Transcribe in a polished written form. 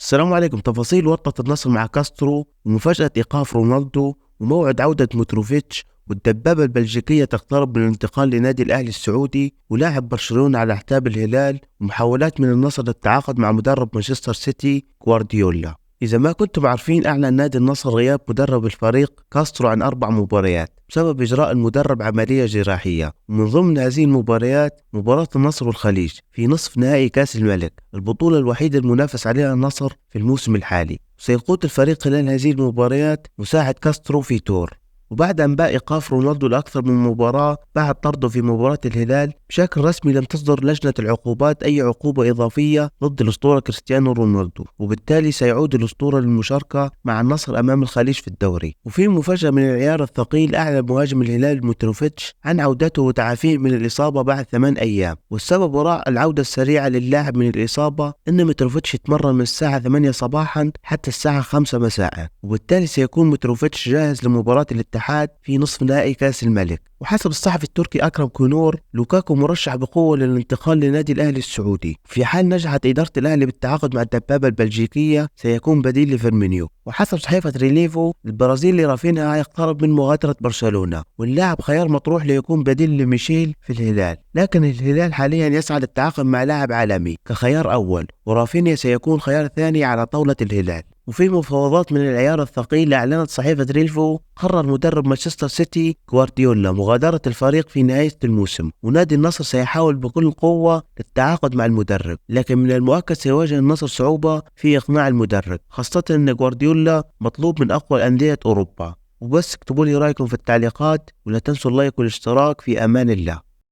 السلام عليكم. تفاصيل ورطة النصر مع كاسترو، ومفاجأة إيقاف رونالدو، وموعد عودة متروفيتش، والدبابة البلجيكية تقترب من الانتقال لنادي الأهلي السعودي، ولاعب برشلونة على حساب الهلال، ومحاولات من النصر للتعاقد مع مدرب مانشستر سيتي غوارديولا. إذا ما كنتم عارفين، أعلن نادي النصر غياب مدرب الفريق كاسترو عن 4 مباريات بسبب إجراء المدرب عملية جراحية. ومن ضمن هذه المباريات مباراة النصر والخليج في نصف نهائي كأس الملك، البطولة الوحيدة المنافس عليها النصر في الموسم الحالي. سيقود الفريق خلال هذه المباريات مساعد كاسترو في تور. وبعد أنباء إيقاف رونالدو لأكثر من مباراة بعد طرده في مباراة الهلال بشكل رسمي، لم تصدر لجنة العقوبات أي عقوبة إضافية ضد الأسطورة كريستيانو رونالدو، وبالتالي سيعود الأسطورة للمشاركة مع النصر أمام الخليج في الدوري. وفي مفاجأة من العيار الثقيل، أعلن مهاجم الهلال متروفيتش عن عودته وتعافيه من الإصابة بعد 8 أيام. والسبب وراء العودة السريعة للاعب من الإصابة أن متروفيتش يتمرن من الساعة 8 صباحا حتى الساعة 5 مساء، وبالتالي سيكون متروفيتش جاهز لمباراة الاتحاد في نصف نهائي كأس الملك. وحسب الصحفي التركي أكرم كونور، لوكاكو مرشح بقوة للانتقال لنادي الأهلي السعودي. في حال نجحت إدارة الأهلي بالتعاقد مع الدبابة البلجيكية سيكون بديل لفيرمينيو. وحسب صحيفة ريليفو، البرازيلي رافينها يقترب من مغادرة برشلونة، واللاعب خيار مطروح ليكون بديل لميشيل في الهلال. لكن الهلال حاليا يسعى للتعاقد مع لاعب عالمي كخيار أول، ورافينيا سيكون خيار ثاني على طاولة الهلال. وفي مفاوضات من العيار الثقيل، أعلنت صحيفة ريلفو قرر مدرب مانشستر سيتي غوارديولا مغادرة الفريق في نهاية الموسم، ونادي النصر سيحاول بكل قوة للتعاقد مع المدرب، لكن من المؤكد سيواجه النصر صعوبة في إقناع المدرب، خاصة أن غوارديولا مطلوب من أقوى أندية أوروبا. وبس اكتبوا لي رأيكم في التعليقات، ولا تنسوا اللايك والاشتراك. في أمان الله.